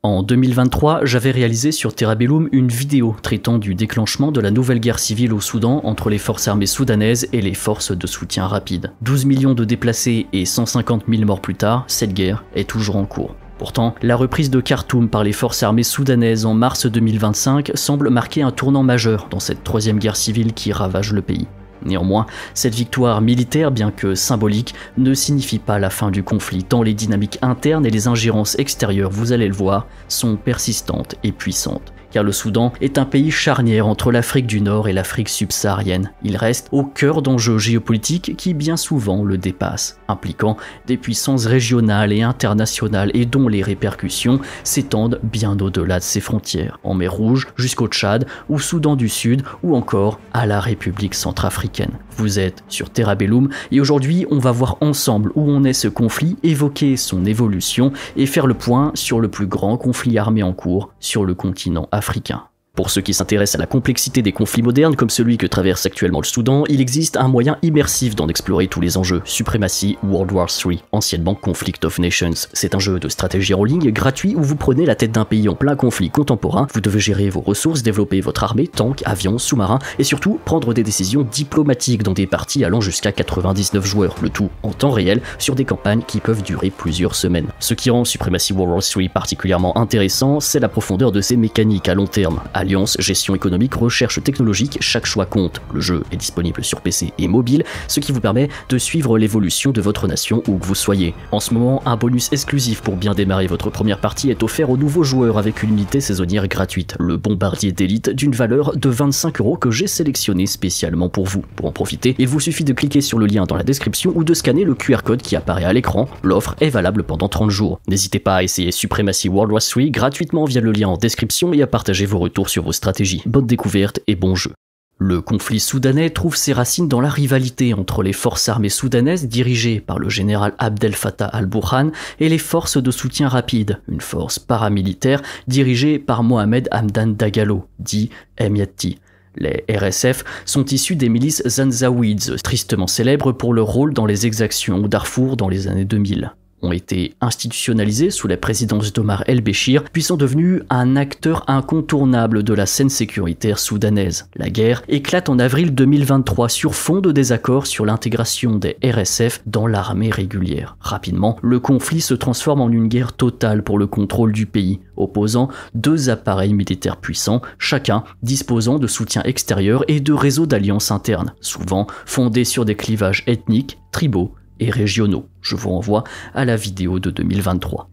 En 2023, j'avais réalisé sur Terra Bellum une vidéo traitant du déclenchement de la nouvelle guerre civile au Soudan entre les forces armées soudanaises et les forces de soutien rapide. 12 millions de déplacés et 150 000 morts plus tard, cette guerre est toujours en cours. Pourtant, la reprise de Khartoum par les forces armées soudanaises en mars 2025 semble marquer un tournant majeur dans cette troisième guerre civile qui ravage le pays. Néanmoins, cette victoire militaire, bien que symbolique, ne signifie pas la fin du conflit, tant les dynamiques internes et les ingérences extérieures, vous allez le voir, sont persistantes et puissantes. Car le Soudan est un pays charnière entre l'Afrique du Nord et l'Afrique subsaharienne. Il reste au cœur d'enjeux géopolitiques qui bien souvent le dépassent, impliquant des puissances régionales et internationales et dont les répercussions s'étendent bien au-delà de ses frontières, en mer Rouge jusqu'au Tchad, au Soudan du Sud ou encore à la République centrafricaine. Vous êtes sur Terra Bellum et aujourd'hui on va voir ensemble où en est ce conflit, évoquer son évolution et faire le point sur le plus grand conflit armé en cours sur le continent africain. Pour ceux qui s'intéressent à la complexité des conflits modernes comme celui que traverse actuellement le Soudan, il existe un moyen immersif d'en explorer tous les enjeux. Supremacy World War III, anciennement Conflict of Nations. C'est un jeu de stratégie en ligne gratuit où vous prenez la tête d'un pays en plein conflit contemporain, vous devez gérer vos ressources, développer votre armée, tanks, avions, sous-marins et surtout prendre des décisions diplomatiques dans des parties allant jusqu'à 99 joueurs, le tout en temps réel sur des campagnes qui peuvent durer plusieurs semaines. Ce qui rend Supremacy World War III particulièrement intéressant, c'est la profondeur de ses mécaniques à long terme. Alliance, gestion économique, recherche technologique, chaque choix compte. Le jeu est disponible sur PC et mobile, ce qui vous permet de suivre l'évolution de votre nation où que vous soyez. En ce moment, un bonus exclusif pour bien démarrer votre première partie est offert aux nouveaux joueurs avec une unité saisonnière gratuite, le bombardier d'élite d'une valeur de 25 € que j'ai sélectionné spécialement pour vous. Pour en profiter, il vous suffit de cliquer sur le lien dans la description ou de scanner le QR code qui apparaît à l'écran. L'offre est valable pendant 30 jours. N'hésitez pas à essayer Supremacy World War III gratuitement via le lien en description et à partager vos retours sur vos stratégies. Bonne découverte et bon jeu. Le conflit soudanais trouve ses racines dans la rivalité entre les forces armées soudanaises dirigées par le général Abdel Fattah al-Burhan et les forces de soutien rapide, une force paramilitaire dirigée par Mohamed Hamdan Dagalo, dit Hemedti. Les RSF sont issus des milices Zanzawides, tristement célèbres pour leur rôle dans les exactions au Darfour dans les années 2000. Ont été institutionnalisés sous la présidence d'Omar el-Béchir, puis sont devenus un acteur incontournable de la scène sécuritaire soudanaise. La guerre éclate en avril 2023 sur fond de désaccords sur l'intégration des RSF dans l'armée régulière. Rapidement, le conflit se transforme en une guerre totale pour le contrôle du pays, opposant deux appareils militaires puissants, chacun disposant de soutien extérieur et de réseaux d'alliances internes, souvent fondés sur des clivages ethniques, tribaux et régionaux. Je vous renvoie à la vidéo de 2023.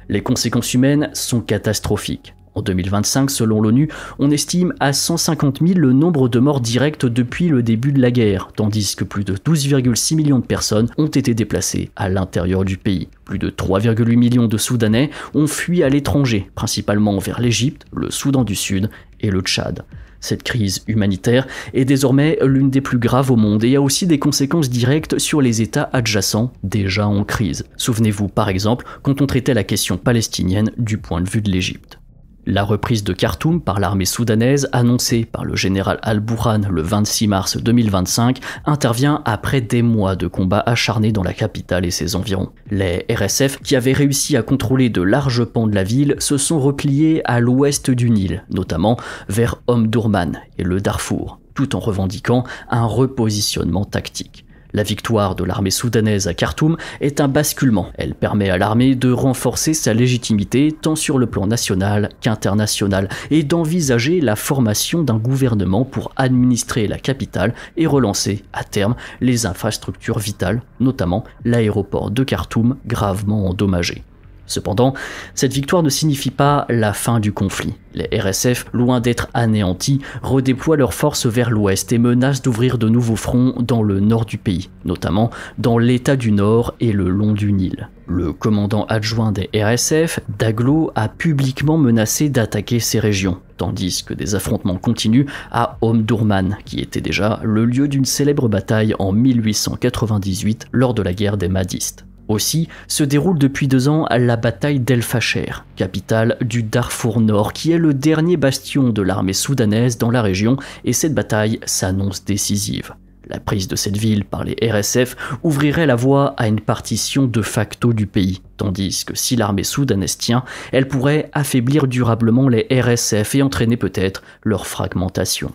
Les conséquences humaines sont catastrophiques. En 2025, selon l'ONU, on estime à 150 000 le nombre de morts directes depuis le début de la guerre, tandis que plus de 12,6 millions de personnes ont été déplacées à l'intérieur du pays. Plus de 3,8 millions de Soudanais ont fui à l'étranger, principalement vers l'Égypte, le Soudan du Sud et le Tchad. Cette crise humanitaire est désormais l'une des plus graves au monde et a aussi des conséquences directes sur les États adjacents déjà en crise. Souvenez-vous par exemple quand on traitait la question palestinienne du point de vue de l'Égypte. La reprise de Khartoum par l'armée soudanaise, annoncée par le général al-Burhan le 26 mars 2025, intervient après des mois de combats acharnés dans la capitale et ses environs. Les RSF, qui avaient réussi à contrôler de larges pans de la ville, se sont repliés à l'ouest du Nil, notamment vers Omdurman et le Darfour, tout en revendiquant un repositionnement tactique. La victoire de l'armée soudanaise à Khartoum est un basculement. Elle permet à l'armée de renforcer sa légitimité tant sur le plan national qu'international et d'envisager la formation d'un gouvernement pour administrer la capitale et relancer à terme les infrastructures vitales, notamment l'aéroport de Khartoum gravement endommagé. Cependant, cette victoire ne signifie pas la fin du conflit. Les RSF, loin d'être anéantis, redéploient leurs forces vers l'ouest et menacent d'ouvrir de nouveaux fronts dans le nord du pays, notamment dans l'État du Nord et le long du Nil. Le commandant adjoint des RSF, Daglo, a publiquement menacé d'attaquer ces régions, tandis que des affrontements continuent à Omdurman, qui était déjà le lieu d'une célèbre bataille en 1898 lors de la guerre des Mahdistes. Aussi se déroule depuis 2 ans la bataille d'El Fasher, capitale du Darfour Nord, qui est le dernier bastion de l'armée soudanaise dans la région, et cette bataille s'annonce décisive. La prise de cette ville par les RSF ouvrirait la voie à une partition de facto du pays, tandis que si l'armée soudanaise tient, elle pourrait affaiblir durablement les RSF et entraîner peut-être leur fragmentation.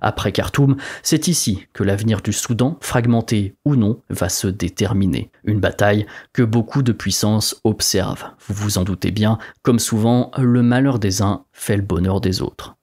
Après Khartoum, c'est ici que l'avenir du Soudan, fragmenté ou non, va se déterminer. Une bataille que beaucoup de puissances observent. Vous vous en doutez bien, comme souvent, le malheur des uns fait le bonheur des autres.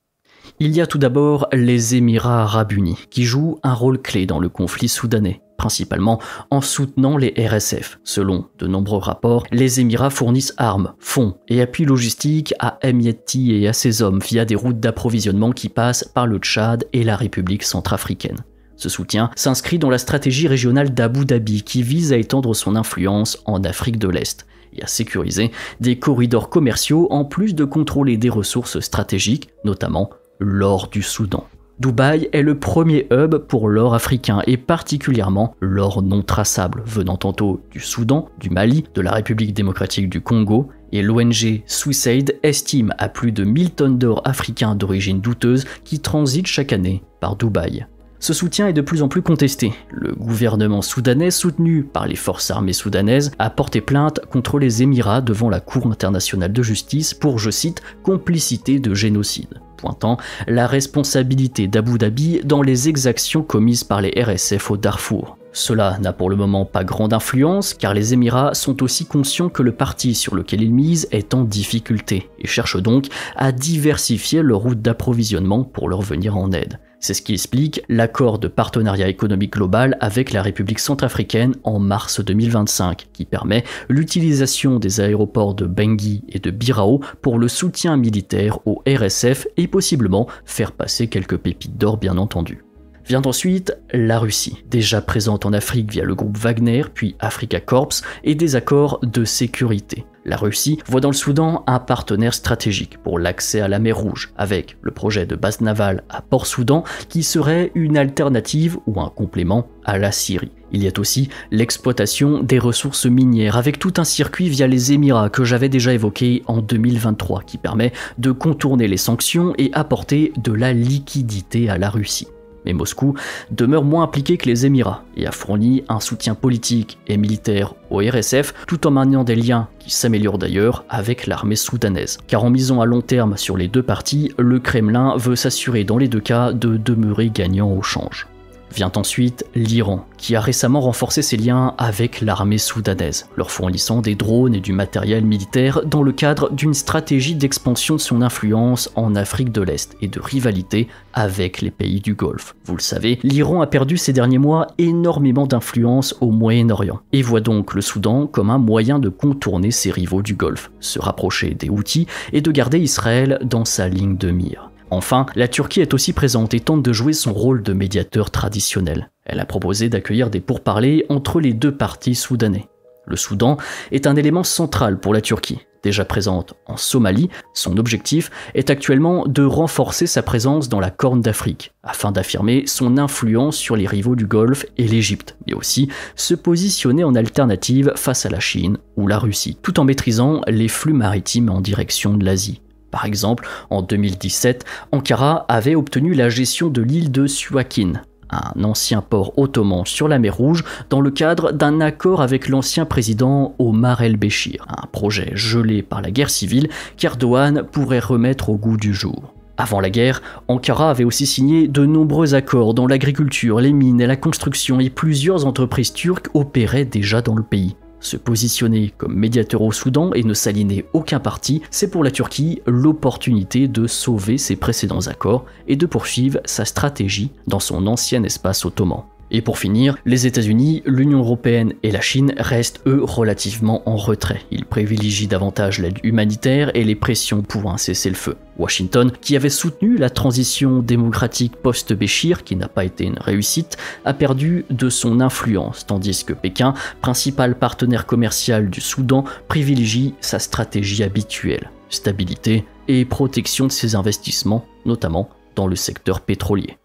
Il y a tout d'abord les Émirats arabes unis, qui jouent un rôle clé dans le conflit soudanais, principalement en soutenant les RSF. Selon de nombreux rapports, les Émirats fournissent armes, fonds et appui logistique à Emyeti et à ses hommes via des routes d'approvisionnement qui passent par le Tchad et la République centrafricaine. Ce soutien s'inscrit dans la stratégie régionale d'Abu Dhabi qui vise à étendre son influence en Afrique de l'Est et à sécuriser des corridors commerciaux en plus de contrôler des ressources stratégiques, notamment l'or du Soudan. Dubaï est le premier hub pour l'or africain et particulièrement l'or non traçable, venant tantôt du Soudan, du Mali, de la République démocratique du Congo, et l'ONG Swissaid estime à plus de 1000 tonnes d'or africain d'origine douteuse qui transitent chaque année par Dubaï. Ce soutien est de plus en plus contesté. Le gouvernement soudanais, soutenu par les forces armées soudanaises, a porté plainte contre les Émirats devant la Cour internationale de justice pour, je cite, « complicité de génocide », pointant la responsabilité d'Abu Dhabi dans les exactions commises par les RSF au Darfour. Cela n'a pour le moment pas grande influence car les Émirats sont aussi conscients que le parti sur lequel ils misent est en difficulté et cherchent donc à diversifier leurs routes d'approvisionnement pour leur venir en aide. C'est ce qui explique l'accord de partenariat économique global avec la République centrafricaine en mars 2025, qui permet l'utilisation des aéroports de Bangui et de Birao pour le soutien militaire au RSF et possiblement faire passer quelques pépites d'or bien entendu. Vient ensuite la Russie, déjà présente en Afrique via le groupe Wagner, puis Africa Corps, et des accords de sécurité. La Russie voit dans le Soudan un partenaire stratégique pour l'accès à la mer Rouge, avec le projet de base navale à Port-Soudan qui serait une alternative ou un complément à la Syrie. Il y a aussi l'exploitation des ressources minières avec tout un circuit via les Émirats que j'avais déjà évoqué en 2023 qui permet de contourner les sanctions et apporter de la liquidité à la Russie. Mais Moscou demeure moins impliqué que les Émirats et a fourni un soutien politique et militaire au RSF tout en maintenant des liens qui s'améliorent d'ailleurs avec l'armée soudanaise. Car en misant à long terme sur les deux parties, le Kremlin veut s'assurer dans les deux cas de demeurer gagnant au change. Vient ensuite l'Iran, qui a récemment renforcé ses liens avec l'armée soudanaise, leur fournissant des drones et du matériel militaire dans le cadre d'une stratégie d'expansion de son influence en Afrique de l'Est et de rivalité avec les pays du Golfe. Vous le savez, l'Iran a perdu ces derniers mois énormément d'influence au Moyen-Orient et voit donc le Soudan comme un moyen de contourner ses rivaux du Golfe, se rapprocher des Houthis et de garder Israël dans sa ligne de mire. Enfin, la Turquie est aussi présente et tente de jouer son rôle de médiateur traditionnel. Elle a proposé d'accueillir des pourparlers entre les deux partis soudanais. Le Soudan est un élément central pour la Turquie. Déjà présente en Somalie, son objectif est actuellement de renforcer sa présence dans la Corne d'Afrique, afin d'affirmer son influence sur les rivaux du Golfe et l'Égypte, mais aussi se positionner en alternative face à la Chine ou la Russie, tout en maîtrisant les flux maritimes en direction de l'Asie. Par exemple, en 2017, Ankara avait obtenu la gestion de l'île de Suakin, un ancien port ottoman sur la mer Rouge, dans le cadre d'un accord avec l'ancien président Omar el-Béchir, un projet gelé par la guerre civile qu'Erdogan pourrait remettre au goût du jour. Avant la guerre, Ankara avait aussi signé de nombreux accords dans l'agriculture, les mines et la construction, et plusieurs entreprises turques opéraient déjà dans le pays. Se positionner comme médiateur au Soudan et ne s'aligner aucun parti, c'est pour la Turquie l'opportunité de sauver ses précédents accords et de poursuivre sa stratégie dans son ancien espace ottoman. Et pour finir, les États-Unis, l'Union européenne et la Chine restent eux relativement en retrait. Ils privilégient davantage l'aide humanitaire et les pressions pour un cessez-le-feu. Washington, qui avait soutenu la transition démocratique post-Béchir, qui n'a pas été une réussite, a perdu de son influence, tandis que Pékin, principal partenaire commercial du Soudan, privilégie sa stratégie habituelle, stabilité et protection de ses investissements, notamment dans le secteur pétrolier.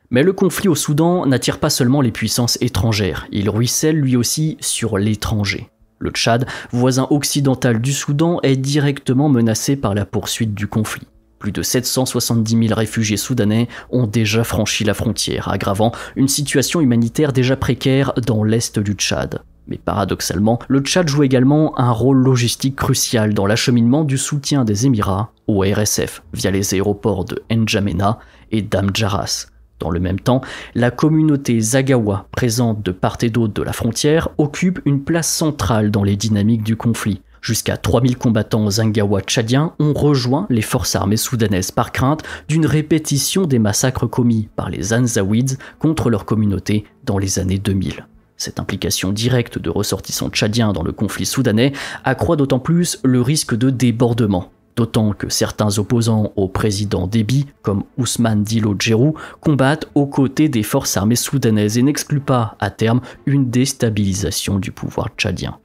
Mais le conflit au Soudan n'attire pas seulement les puissances étrangères, il ruisselle lui aussi sur l'étranger. Le Tchad, voisin occidental du Soudan, est directement menacé par la poursuite du conflit. Plus de 770 000 réfugiés soudanais ont déjà franchi la frontière, aggravant une situation humanitaire déjà précaire dans l'est du Tchad. Mais paradoxalement, le Tchad joue également un rôle logistique crucial dans l'acheminement du soutien des Émirats au RSF via les aéroports de N'Djamena et d'Amdjaras. Dans le même temps, la communauté Zaghawa, présente de part et d'autre de la frontière, occupe une place centrale dans les dynamiques du conflit. Jusqu'à 3000 combattants Zaghawa tchadiens ont rejoint les forces armées soudanaises par crainte d'une répétition des massacres commis par les Anzaouides contre leur communauté dans les années 2000. Cette implication directe de ressortissants tchadiens dans le conflit soudanais accroît d'autant plus le risque de débordement. D'autant que certains opposants au président Déby, comme Ousmane Dilo Djerou, combattent aux côtés des forces armées soudanaises et n'excluent pas, à terme, une déstabilisation du pouvoir tchadien.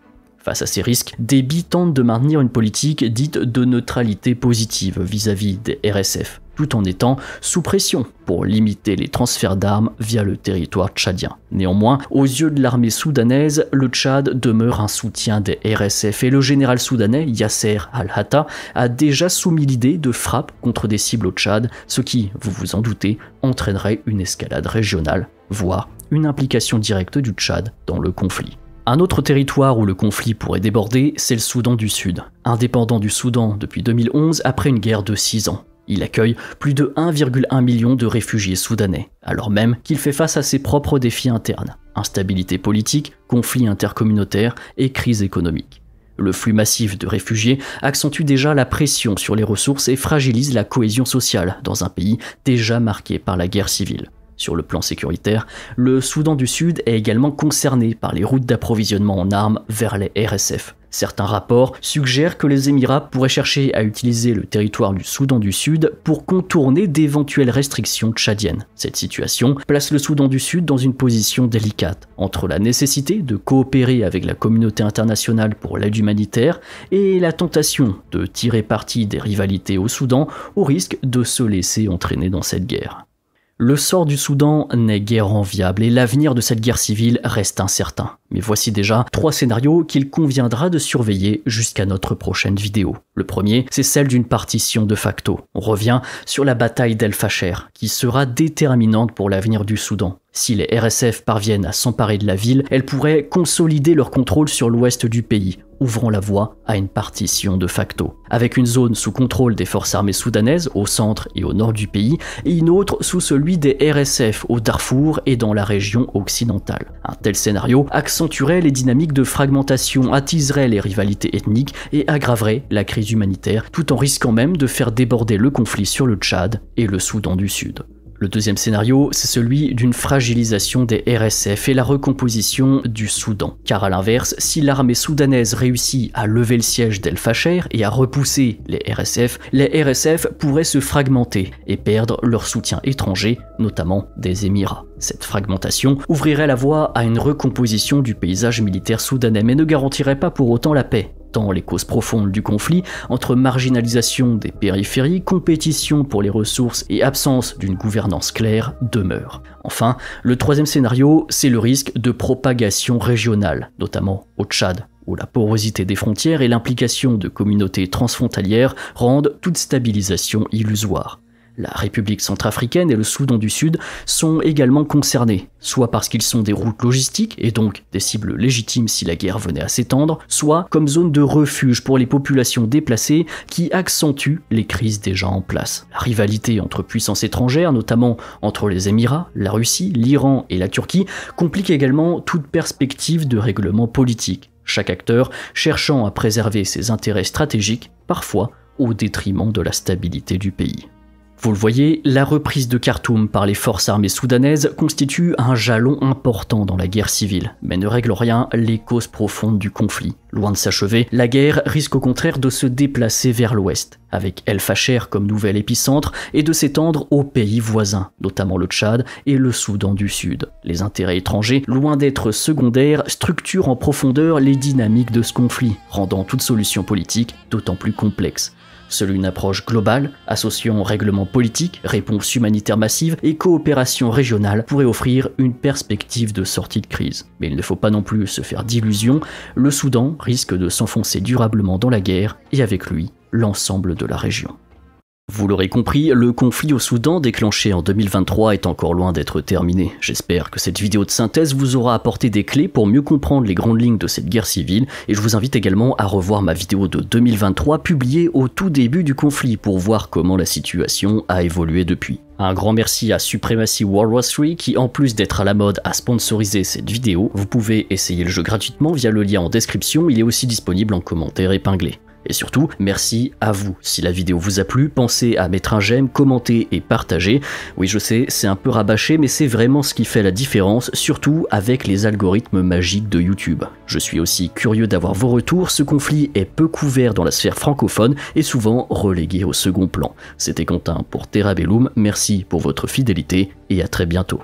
Face à ces risques, Déby tente de maintenir une politique dite de neutralité positive vis-à-vis des RSF, tout en étant sous pression pour limiter les transferts d'armes via le territoire tchadien. Néanmoins, aux yeux de l'armée soudanaise, le Tchad demeure un soutien des RSF et le général soudanais Yasser al-Hatta a déjà soumis l'idée de frappe contre des cibles au Tchad, ce qui, vous vous en doutez, entraînerait une escalade régionale, voire une implication directe du Tchad dans le conflit. Un autre territoire où le conflit pourrait déborder, c'est le Soudan du Sud. Indépendant du Soudan depuis 2011 après une guerre de 6 ans. Il accueille plus de 1,1 million de réfugiés soudanais, alors même qu'il fait face à ses propres défis internes. Instabilité politique, conflits intercommunautaires et crise économique. Le flux massif de réfugiés accentue déjà la pression sur les ressources et fragilise la cohésion sociale dans un pays déjà marqué par la guerre civile. Sur le plan sécuritaire, le Soudan du Sud est également concerné par les routes d'approvisionnement en armes vers les RSF. Certains rapports suggèrent que les Émirats pourraient chercher à utiliser le territoire du Soudan du Sud pour contourner d'éventuelles restrictions tchadiennes. Cette situation place le Soudan du Sud dans une position délicate, entre la nécessité de coopérer avec la communauté internationale pour l'aide humanitaire et la tentation de tirer parti des rivalités au Soudan au risque de se laisser entraîner dans cette guerre. Le sort du Soudan n'est guère enviable et l'avenir de cette guerre civile reste incertain. Mais voici déjà 3 scénarios qu'il conviendra de surveiller jusqu'à notre prochaine vidéo. Le premier, c'est celle d'une partition de facto. On revient sur la bataille d'El Fasher, qui sera déterminante pour l'avenir du Soudan. Si les RSF parviennent à s'emparer de la ville, elles pourraient consolider leur contrôle sur l'ouest du pays, ouvrant la voie à une partition de facto. Avec une zone sous contrôle des forces armées soudanaises au centre et au nord du pays, et une autre sous celui des RSF au Darfour et dans la région occidentale. Un tel scénario accentuerait les dynamiques de fragmentation, attiserait les rivalités ethniques et aggraverait la crise humanitaire, tout en risquant même de faire déborder le conflit sur le Tchad et le Soudan du Sud. Le deuxième scénario, c'est celui d'une fragilisation des RSF et la recomposition du Soudan. Car à l'inverse, si l'armée soudanaise réussit à lever le siège d'El Fasher et à repousser les RSF pourraient se fragmenter et perdre leur soutien étranger, notamment des Émirats. Cette fragmentation ouvrirait la voie à une recomposition du paysage militaire soudanais, mais ne garantirait pas pour autant la paix. Tant les causes profondes du conflit, entre marginalisation des périphéries, compétition pour les ressources et absence d'une gouvernance claire, demeurent. Enfin, le troisième scénario, c'est le risque de propagation régionale, notamment au Tchad, où la porosité des frontières et l'implication de communautés transfrontalières rendent toute stabilisation illusoire. La République centrafricaine et le Soudan du Sud sont également concernés, soit parce qu'ils sont des routes logistiques et donc des cibles légitimes si la guerre venait à s'étendre, soit comme zone de refuge pour les populations déplacées qui accentuent les crises déjà en place. La rivalité entre puissances étrangères, notamment entre les Émirats, la Russie, l'Iran et la Turquie, complique également toute perspective de règlement politique, chaque acteur cherchant à préserver ses intérêts stratégiques, parfois au détriment de la stabilité du pays. Vous le voyez, la reprise de Khartoum par les forces armées soudanaises constitue un jalon important dans la guerre civile, mais ne règle rien les causes profondes du conflit. Loin de s'achever, la guerre risque au contraire de se déplacer vers l'ouest, avec El Fasher comme nouvel épicentre, et de s'étendre aux pays voisins, notamment le Tchad et le Soudan du Sud. Les intérêts étrangers, loin d'être secondaires, structurent en profondeur les dynamiques de ce conflit, rendant toute solution politique d'autant plus complexe. Seule une approche globale, associant règlement politique, réponse humanitaire massive et coopération régionale pourrait offrir une perspective de sortie de crise. Mais il ne faut pas non plus se faire d'illusions, le Soudan risque de s'enfoncer durablement dans la guerre et avec lui, l'ensemble de la région. Vous l'aurez compris, le conflit au Soudan déclenché en 2023 est encore loin d'être terminé. J'espère que cette vidéo de synthèse vous aura apporté des clés pour mieux comprendre les grandes lignes de cette guerre civile, et je vous invite également à revoir ma vidéo de 2023 publiée au tout début du conflit pour voir comment la situation a évolué depuis. Un grand merci à Supremacy World War III qui, en plus d'être à la mode, a sponsorisé cette vidéo. Vous pouvez essayer le jeu gratuitement via le lien en description, il est aussi disponible en commentaire épinglé. Et surtout, merci à vous. Si la vidéo vous a plu, pensez à mettre un j'aime, commenter et partager. Oui, je sais, c'est un peu rabâché, mais c'est vraiment ce qui fait la différence, surtout avec les algorithmes magiques de YouTube. Je suis aussi curieux d'avoir vos retours, ce conflit est peu couvert dans la sphère francophone et souvent relégué au second plan. C'était Quentin pour Terra Bellum, merci pour votre fidélité et à très bientôt.